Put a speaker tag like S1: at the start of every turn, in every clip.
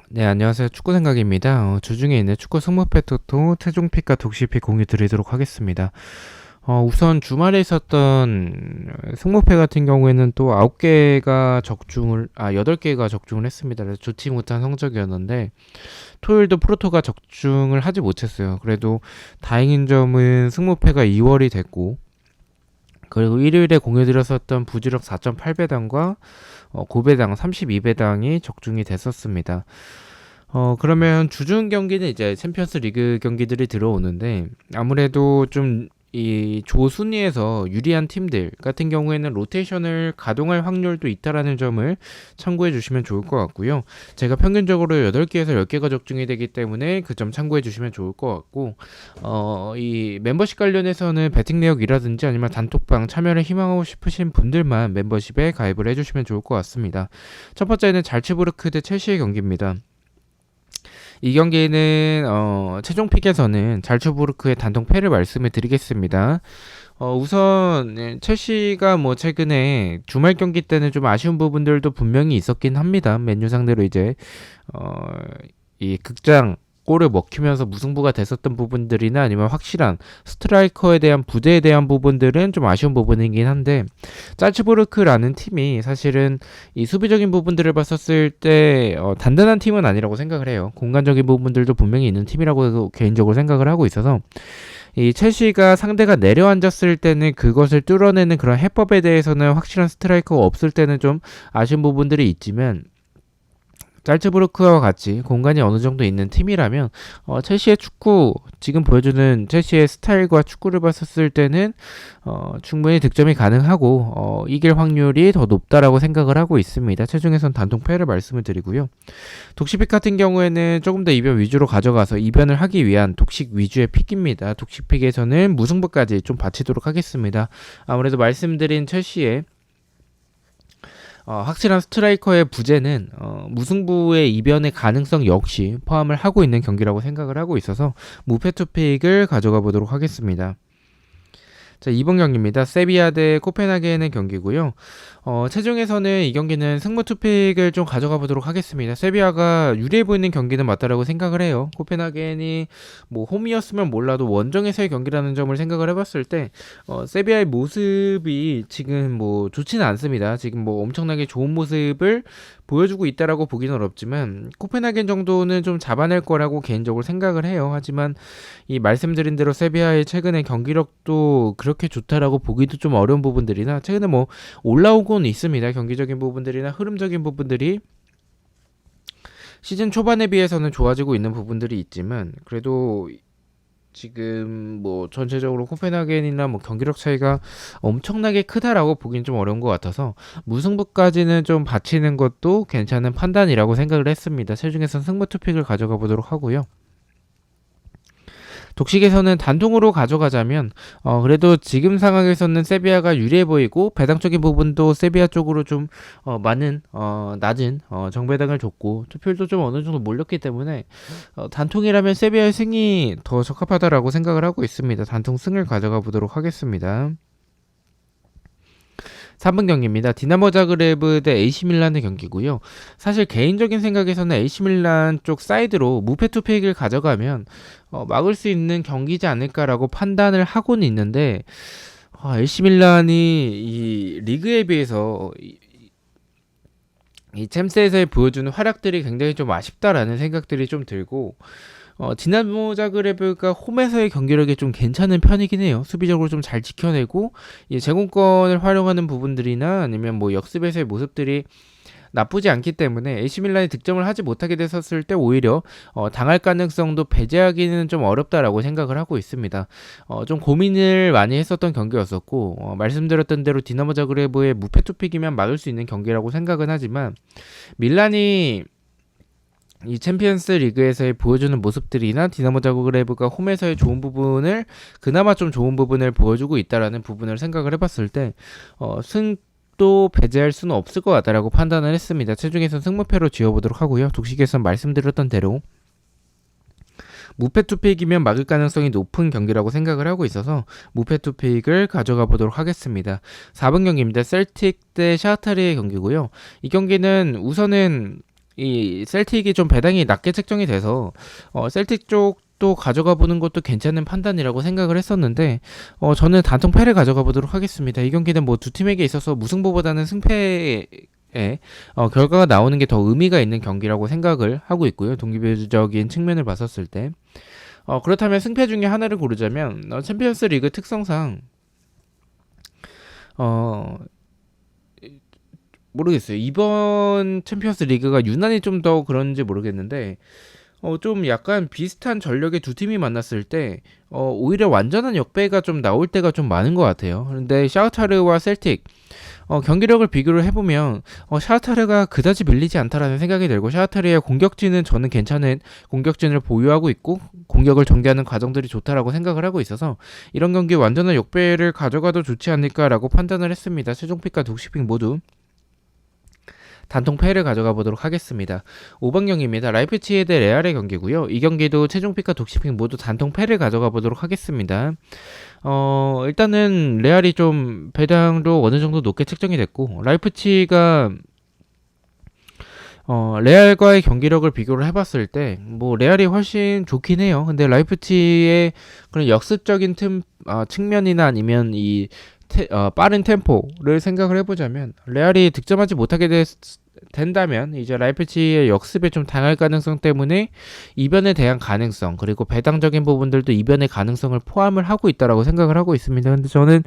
S1: 네, 안녕하세요. 축구 생각입니다. 주중에 있는 축구 승무패 토토 최종픽과 독시픽 공유 드리도록 하겠습니다. 우선 주말에 있었던 승무패 같은 경우에는 또 8개가 적중을 했습니다. 그래서 좋지 못한 성적이었는데, 토요일도 프로토가 적중을 하지 못했어요. 그래도 다행인 점은 승무패가 2월이 됐고, 그리고 일요일에 공유드렸었던 부지력 4.8배당과 고배당 32배당이 적중이 됐었습니다. 그러면 주중 경기는 이제 챔피언스 리그 경기들이 들어오는데 아무래도 좀 이 조순위에서 유리한 팀들 같은 경우에는 로테이션을 가동할 확률도 있다라는 점을 참고해 주시면 좋을 것 같고요. 제가 평균적으로 8개에서 10개가 적중이 되기 때문에 그 점 참고해 주시면 좋을 것 같고 이 멤버십 관련해서는 배팅 내역이라든지 아니면 단톡방 참여를 희망하고 싶으신 분들만 멤버십에 가입을 해 주시면 좋을 것 같습니다. 첫 번째는 잘츠부르크 대 첼시의 경기입니다. 이 경기는 최종 픽에서는 잘츠부르크의 단통 패를 말씀을 드리겠습니다. 우선 첼시가 뭐 최근에 주말 경기 때는 좀 아쉬운 부분들도 분명히 있었긴 합니다. 맨유 상대로 이제 어, 이 극장 골을 먹히면서 무승부가 됐었던 부분들이나 아니면 확실한 스트라이커에 대한 부재에 대한 부분들은 좀 아쉬운 부분이긴 한데 짤츠부르크라는 팀이 사실은 이 수비적인 부분들을 봤었을 때 단단한 팀은 아니라고 생각을 해요. 공간적인 부분들도 분명히 있는 팀이라고 개인적으로 생각을 하고 있어서 이 첼시가 상대가 내려앉았을 때는 그것을 뚫어내는 그런 해법에 대해서는 확실한 스트라이커가 없을 때는 좀 아쉬운 부분들이 있지만 잘츠부르크와 같이 공간이 어느 정도 있는 팀이라면 첼시의 축구 지금 보여주는 첼시의 스타일과 축구를 봤었을 때는 충분히 득점이 가능하고 이길 확률이 더 높다라고 생각을 하고 있습니다. 최종에선 단통 패를 말씀을 드리고요. 독식픽 같은 경우에는 조금 더 이변 위주로 가져가서 이변을 하기 위한 독식 위주의 픽입니다. 독식픽에서는 무승부까지 좀 바치도록 하겠습니다. 아무래도 말씀드린 첼시의 확실한 스트라이커의 부재는 무승부의 이변의 가능성 역시 포함을 하고 있는 경기라고 생각을 하고 있어서 무패 투픽을 가져가 보도록 하겠습니다. 자, 2번 경기입니다. 세비야 대 코펜하겐의 경기고요. 최종에서는 이 경기는 승부 투픽을 좀 가져가 보도록 하겠습니다. 세비야가 유리해 보이는 경기는 맞다라고 생각을 해요. 코펜하겐이 뭐 홈이었으면 몰라도 원정에서의 경기라는 점을 생각을 해봤을 때 세비야의 모습이 지금 뭐 좋지는 않습니다. 지금 뭐 엄청나게 좋은 모습을 보여주고 있다라고 보기는 어렵지만 코펜하겐 정도는 좀 잡아낼 거라고 개인적으로 생각을 해요. 하지만 이 말씀드린 대로 세비야의 최근의 경기력도 그렇게 좋다라고 보기도 좀 어려운 부분들이나 최근에 뭐 올라오고는 있습니다. 경기적인 부분들이나 흐름적인 부분들이 시즌 초반에 비해서는 좋아지고 있는 부분들이 있지만 그래도 지금 뭐 전체적으로 코펜하겐이나 뭐 경기력 차이가 엄청나게 크다라고 보긴 좀 어려운 것 같아서 무승부까지는 좀 바치는 것도 괜찮은 판단이라고 생각을 했습니다. 최중에선 승부 투픽을 가져가 보도록 하고요. 독식에서는 단통으로 가져가자면 그래도 지금 상황에서는 세비야가 유리해 보이고 배당적인 부분도 세비야 쪽으로 좀 많은 낮은 정배당을 줬고 투표율도 좀 어느 정도 몰렸기 때문에 단통이라면 세비야의 승이 더 적합하다라고 생각을 하고 있습니다. 단통 승을 가져가 보도록 하겠습니다. 3분 경기입니다. 디나모 자그레브 대 AC 밀란의 경기고요. 사실 개인적인 생각에서는 AC 밀란 쪽 사이드로 무패 투픽을 가져가면 막을 수 있는 경기지 않을까라고 판단을 하고는 있는데 AC 밀란이 이 리그에 비해서 이 챔스에서 보여주는 활약들이 굉장히 좀 아쉽다라는 생각들이 좀 들고 디나모 자그레브가 홈에서의 경기력이 좀 괜찮은 편이긴 해요. 수비적으로 좀 잘 지켜내고 제공권을 활용하는 부분들이나 아니면 뭐 역습에서의 모습들이 나쁘지 않기 때문에 AC 밀란이 득점을 하지 못하게 됐었을 때 오히려 당할 가능성도 배제하기는 좀 어렵다라고 생각을 하고 있습니다. 좀 고민을 많이 했었던 경기였었고 말씀드렸던 대로 디나모 자그레브의 무패 투픽이면 막을 수 있는 경기라고 생각은 하지만 밀란이 이 챔피언스 리그에서의 보여주는 모습들이나 디나모 자그레브가 홈에서의 좋은 부분을 그나마 좀 좋은 부분을 보여주고 있다라는 부분을 생각을 해봤을 때 승도 배제할 수는 없을 것 같다라고 판단을 했습니다. 최종에선 승무패로 지어보도록 하고요. 독식에선 말씀드렸던 대로 무패 투픽이면 막을 가능성이 높은 경기라고 생각을 하고 있어서 무패 투픽을 가져가 보도록 하겠습니다. 4번 경기입니다. 셀틱 대 샤흐타르의 경기고요. 이 경기는 우선은 이 셀틱이 좀 배당이 낮게 책정이 돼서 셀틱 쪽도 가져가 보는 것도 괜찮은 판단이라고 생각을 했었는데 저는 단통 패를 가져가 보도록 하겠습니다. 이 경기는 뭐 두 팀에게 있어서 무승부보다는 승패에 결과가 나오는 게 더 의미가 있는 경기라고 생각을 하고 있고요. 동기부여적인 측면을 봤었을 때 그렇다면 승패 중에 하나를 고르자면 챔피언스 리그 특성상 어 모르겠어요. 이번 챔피언스 리그가 유난히 좀 더 그런지 모르겠는데 좀 약간 비슷한 전력의 두 팀이 만났을 때 오히려 완전한 역배가 좀 나올 때가 좀 많은 것 같아요. 그런데 샤우타르와 셀틱 경기력을 비교를 해보면 샤우타르가 그다지 밀리지 않다라는 생각이 들고 샤우타르의 공격진은 저는 괜찮은 공격진을 보유하고 있고 공격을 전개하는 과정들이 좋다라고 생각을 하고 있어서 이런 경기 완전한 역배를 가져가도 좋지 않을까라고 판단을 했습니다. 최종픽과 독식픽 모두 단통 패를 가져가 보도록 하겠습니다. 5번 경기입니다. 라이프치히 대 레알의 경기고요. 이 경기도 최종픽과 독식픽 모두 단통 패를 가져가 보도록 하겠습니다. 일단은 레알이 좀 배당도 어느 정도 높게 책정이 됐고 라이프치히가 레알과의 경기력을 비교를 해봤을 때 뭐 레알이 훨씬 좋긴 해요. 근데 라이프치히의 그런 역습적인 측면이나 아니면 이 빠른 템포를 생각을 해보자면 레알이 득점하지 못하게 된다면 이제 라이프치히의 역습에 좀 당할 가능성 때문에 이변에 대한 가능성 그리고 배당적인 부분들도 이변의 가능성을 포함을 하고 있다라고 생각을 하고 있습니다. 근데 저는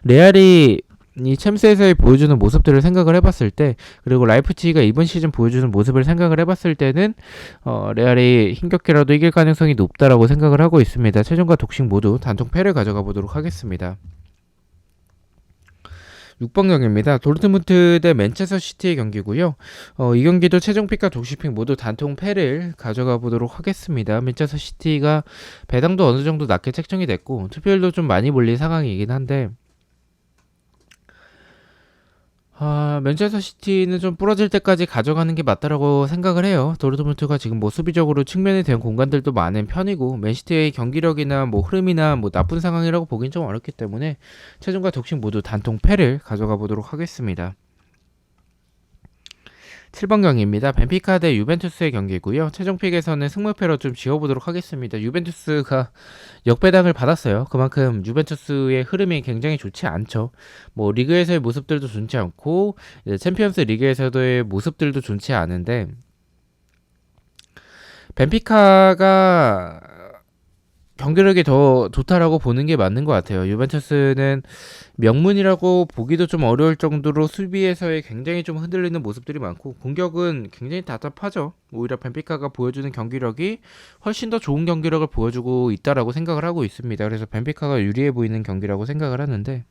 S1: 레알이 이 챔스에서의 보여주는 모습들을 생각을 해봤을 때 그리고 라이프치히가 이번 시즌 보여주는 모습을 생각을 해봤을 때는 레알이 힘겹게라도 이길 가능성이 높다라고 생각을 하고 있습니다. 최종과 독식 모두 단통 패를 가져가 보도록 하겠습니다. 6번 경기입니다. 도르트문트 대 맨체스터 시티의 경기고요. 이 경기도 최종픽과 독식픽 모두 단통 패를 가져가 보도록 하겠습니다. 맨체스터 시티가 배당도 어느 정도 낮게 책정이 됐고 투표율도 좀 많이 몰린 상황이긴 한데 맨체스터 시티는 좀 부러질 때까지 가져가는 게 맞다라고 생각을 해요. 도르트문트가 지금 뭐 수비적으로 측면에 대한 공간들도 많은 편이고 맨시티의 경기력이나 뭐 흐름이나 뭐 나쁜 상황이라고 보긴 좀 어렵기 때문에 최종과 독식 모두 단통 패를 가져가 보도록 하겠습니다. 7번 경기입니다. 벤피카 대 유벤투스의 경기고요. 최종픽에서는 승무패로 좀 지어보도록 하겠습니다. 유벤투스가 역배당을 받았어요. 그만큼 유벤투스의 흐름이 굉장히 좋지 않죠. 뭐 리그에서의 모습들도 좋지 않고 챔피언스 리그에서의 모습들도 좋지 않은데 벤피카가 경기력이 더 좋다라고 보는 게 맞는 것 같아요. 유벤투스는 명문이라고 보기도 좀 어려울 정도로 수비에서의 굉장히 좀 흔들리는 모습들이 많고 공격은 굉장히 답답하죠. 오히려 벤피카가 보여주는 경기력이 훨씬 더 좋은 경기력을 보여주고 있다라고 생각을 하고 있습니다. 그래서 벤피카가 유리해 보이는 경기라고 생각을 하는데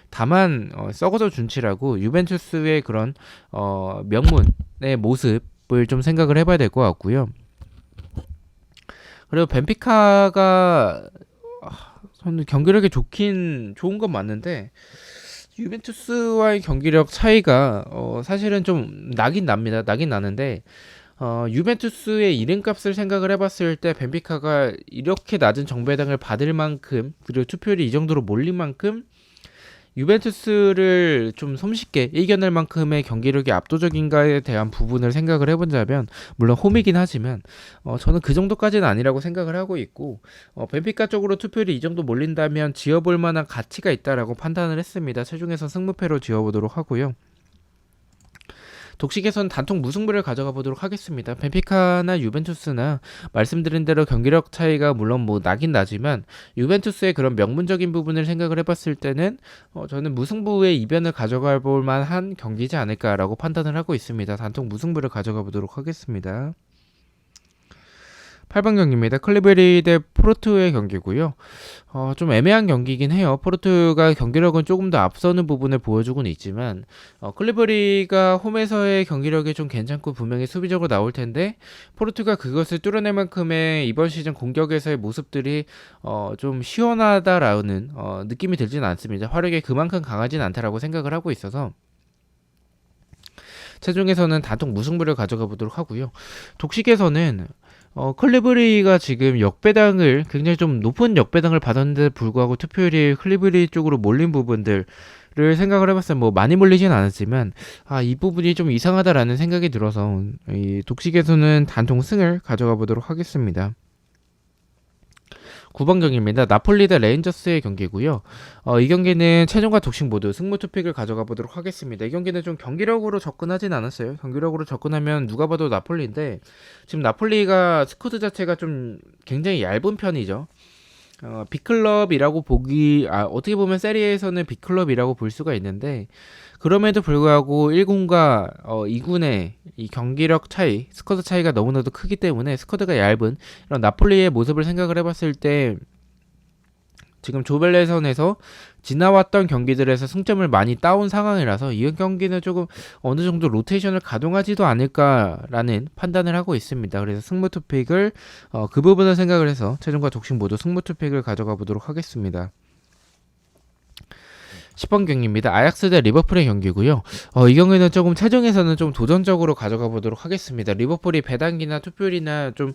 S1: 다만 썩어져 준치라고 유벤투스의 그런 명문의 모습을 좀 생각을 해봐야 될 것 같고요. 그리고 벤피카가 저는 경기력이 좋은 건 맞는데 유벤투스와의 경기력 차이가 사실은 좀 나긴 납니다. 나긴 나는데 유벤투스의 이름값을 생각을 해봤을 때 벤피카가 이렇게 낮은 정배당을 받을 만큼 그리고 투표율이 이 정도로 몰린 만큼 유벤투스를 좀 손쉽게 이겨낼 만큼의 경기력이 압도적인가에 대한 부분을 생각을 해본다면 물론 홈이긴 하지만 저는 그 정도까지는 아니라고 생각을 하고 있고 벤피카 쪽으로 투표율이 이 정도 몰린다면 지어볼 만한 가치가 있다라고 판단을 했습니다. 최종에서 승무패로 지어보도록 하고요. 독식에선 단통 무승부를 가져가 보도록 하겠습니다. 벤피카나 유벤투스나 말씀드린 대로 경기력 차이가 물론 뭐 나긴 나지만 유벤투스의 그런 명문적인 부분을 생각을 해봤을 때는 저는 무승부의 이변을 가져가 볼 만한 경기지 않을까라고 판단을 하고 있습니다. 단통 무승부를 가져가 보도록 하겠습니다. 8번 경기입니다. 클리브리 대 포르투의 경기고요. 좀 애매한 경기이긴 해요. 포르투가 경기력은 조금 더 앞서는 부분을 보여주고는 있지만 클리브리가 홈에서의 경기력이 좀 괜찮고 분명히 수비적으로 나올 텐데 포르투가 그것을 뚫어낼 만큼의 이번 시즌 공격에서의 모습들이 좀 시원하다라는 느낌이 들지는 않습니다. 화력이 그만큼 강하진 않다라고 생각을 하고 있어서 최종에서는 단통 무승부를 가져가 보도록 하고요. 독식에서는 클리브리가 지금 역배당을 굉장히 좀 높은 역배당을 받았는데 불구하고 투표율이 클리브리 쪽으로 몰린 부분들을 를 생각을 해봤어요. 뭐 많이 몰리진 않았지만 이 부분이 좀 이상하다라는 생각이 들어서 이 독식에서는 단통 승을 가져가 보도록 하겠습니다. 9번 경기입니다. 나폴리 대 레인저스의 경기고요. 이 경기는 최종과 독식 모두 승부 투픽을 가져가 보도록 하겠습니다. 이 경기는 좀 경기력으로 접근하진 않았어요. 경기력으로 접근하면 누가 봐도 나폴리인데 지금 나폴리가 스쿼드 자체가 좀 굉장히 얇은 편이죠. B클럽이라고 어떻게 보면 세리에서는 B클럽이라고 볼 수가 있는데 그럼에도 불구하고 1군과 2군의 이 경기력 차이, 스쿼드 차이가 너무나도 크기 때문에 스쿼드가 얇은 이런 나폴리의 모습을 생각을 해봤을 때 지금 조별예선에서 지나왔던 경기들에서 승점을 많이 따온 상황이라서 이 경기는 조금 어느 정도 로테이션을 가동하지도 않을까라는 판단을 하고 있습니다. 그래서 승부 투픽을 그 부분을 생각을 해서 최종과 독식 모두 승부 투픽을 가져가 보도록 하겠습니다. 10번 경기입니다. 아약스 대 리버풀의 경기고요. 이 경기는 조금 최종에서는 좀 도전적으로 가져가 보도록 하겠습니다. 리버풀이 배당기나 투표율이나 좀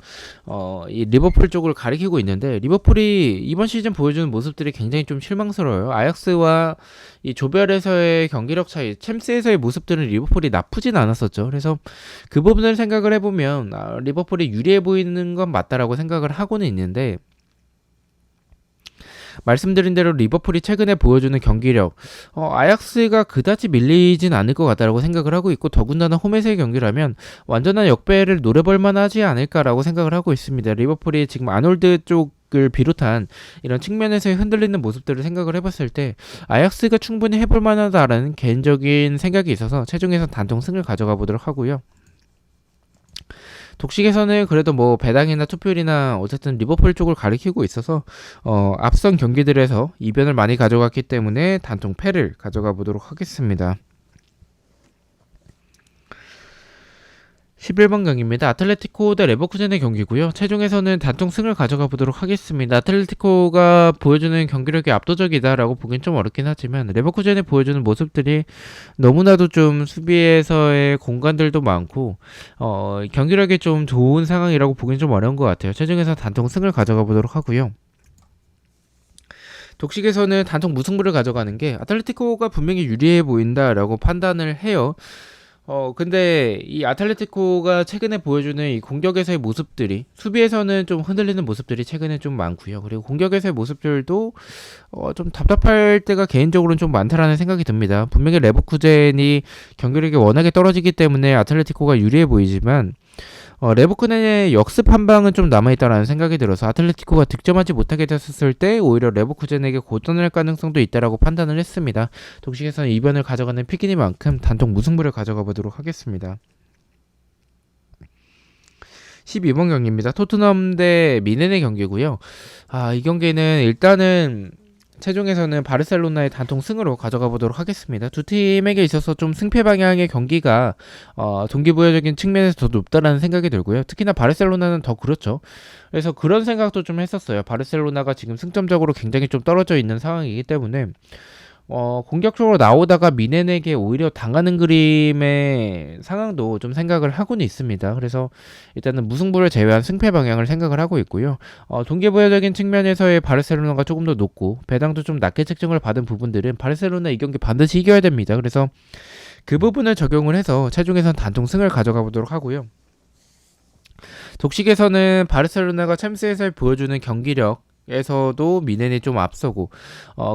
S1: 이 리버풀 쪽을 가리키고 있는데 리버풀이 이번 시즌 보여주는 모습들이 굉장히 좀 실망스러워요. 아약스와 이 조별에서의 경기력 차이, 챔스에서의 모습들은 리버풀이 나쁘진 않았었죠. 그래서 그 부분을 생각을 해보면 리버풀이 유리해 보이는 건 맞다라고 생각을 하고는 있는데 말씀드린 대로 리버풀이 최근에 보여주는 경기력 아약스가 그다지 밀리진 않을 것 같다라고 생각을 하고 있고 더군다나 홈에서의 경기라면 완전한 역배를 노려볼 만하지 않을까라고 생각을 하고 있습니다. 리버풀이 지금 아놀드 쪽을 비롯한 이런 측면에서의 흔들리는 모습들을 생각을 해봤을 때 아약스가 충분히 해볼 만하다라는 개인적인 생각이 있어서 최종에서 단통 승을 가져가 보도록 하고요. 독식에서는 그래도 뭐 배당이나 투표율이나 어쨌든 리버풀 쪽을 가리키고 있어서 앞선 경기들에서 이변을 많이 가져갔기 때문에 단통 패를 가져가 보도록 하겠습니다. 11번 경기입니다. 아틀레티코 대 레버쿠젠의 경기고요. 최종에서는 단통 승을 가져가 보도록 하겠습니다. 아틀레티코가 보여주는 경기력이 압도적이다라고 보긴 좀 어렵긴 하지만 레버쿠젠이 보여주는 모습들이 너무나도 좀 수비에서의 공간들도 많고 경기력이 좀 좋은 상황이라고 보긴 좀 어려운 것 같아요. 최종에서 단통 승을 가져가 보도록 하고요. 독식에서는 단통 무승부를 가져가는 게 아틀레티코가 분명히 유리해 보인다라고 판단을 해요. 근데 이 아틀레티코가 최근에 보여주는 이 공격에서의 모습들이 수비에서는 좀 흔들리는 모습들이 최근에 좀 많고요. 그리고 공격에서의 모습들도 좀 답답할 때가 개인적으로는 좀 많다라는 생각이 듭니다. 분명히 레버쿠젠이 경기력이 워낙에 떨어지기 때문에 아틀레티코가 유리해 보이지만 레버쿠젠의 역습 한 방은 좀 남아있다라는 생각이 들어서 아틀레티코가 득점하지 못하게 됐을 때 오히려 레버쿠젠에게 고전할 가능성도 있다라고 판단을 했습니다. 독식에서는 이변을 가져가는 픽이니만큼 단통 무승부를 가져가 보도록 하겠습니다. 12번 경기입니다. 토트넘 대 미넨의 경기고요. 이 경기는 일단은 최종에서는 바르셀로나의 단통 승으로 가져가 보도록 하겠습니다. 두 팀에게 있어서 좀 승패 방향의 경기가 동기부여적인 측면에서 더 높다라는 생각이 들고요. 특히나 바르셀로나는 더 그렇죠. 그래서 그런 생각도 좀 했었어요. 바르셀로나가 지금 승점적으로 굉장히 좀 떨어져 있는 상황이기 때문에 공격적으로 나오다가 미넨에게 오히려 당하는 그림의 상황도 좀 생각을 하고는 있습니다. 그래서 일단은 무승부를 제외한 승패 방향을 생각을 하고 있고요. 동기부여적인 측면에서의 바르셀로나가 조금 더 높고 배당도 좀 낮게 책정을 받은 부분들은 바르셀로나 이 경기 반드시 이겨야 됩니다. 그래서 그 부분을 적용을 해서 최종에선 단통 승을 가져가 보도록 하고요. 독식에서는 바르셀로나가 챔스에서 보여주는 경기력 에서도 미넨이 좀 앞서고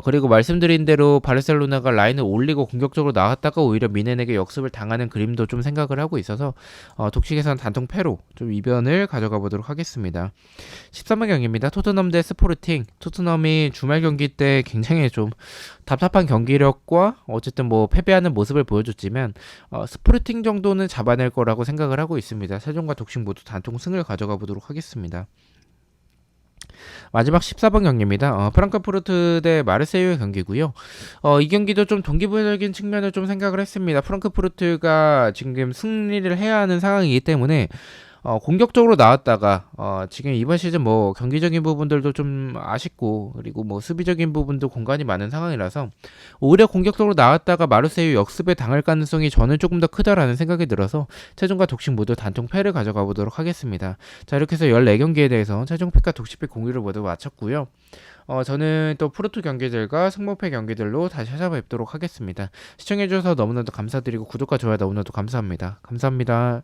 S1: 그리고 말씀드린 대로 바르셀로나가 라인을 올리고 공격적으로 나왔다가 오히려 미넨에게 역습을 당하는 그림도 좀 생각을 하고 있어서 독식에서는 단통 패로 좀 이변을 가져가 보도록 하겠습니다. 13번 경기입니다. 토트넘 대 스포르팅. 토트넘이 주말 경기 때 굉장히 좀 답답한 경기력과 어쨌든 뭐 패배하는 모습을 보여줬지만 스포르팅 정도는 잡아낼 거라고 생각을 하고 있습니다. 최종과 독식 모두 단통 승을 가져가 보도록 하겠습니다. 마지막 14번 경기입니다. 프랑크푸르트 대 마르세유의 경기고요. 이 경기도 좀 동기부여적인 측면을 좀 생각을 했습니다. 프랑크푸르트가 지금 승리를 해야 하는 상황이기 때문에 공격적으로 나왔다가 지금 이번 시즌 뭐 경기적인 부분들도 좀 아쉽고 그리고 뭐 수비적인 부분도 공간이 많은 상황이라서 오히려 공격적으로 나왔다가 마르세유 역습에 당할 가능성이 저는 조금 더 크다라는 생각이 들어서 최종과 독식 모두 단통 패를 가져가 보도록 하겠습니다. 자, 이렇게 해서 14경기에 대해서 최종 픽과 독식픽 공유를 모두 마쳤고요. 저는 또 프로토 경기들과 승무패 경기들로 다시 찾아뵙도록 하겠습니다. 시청해주셔서 너무나도 감사드리고 구독과 좋아요 너무나도 감사합니다. 감사합니다.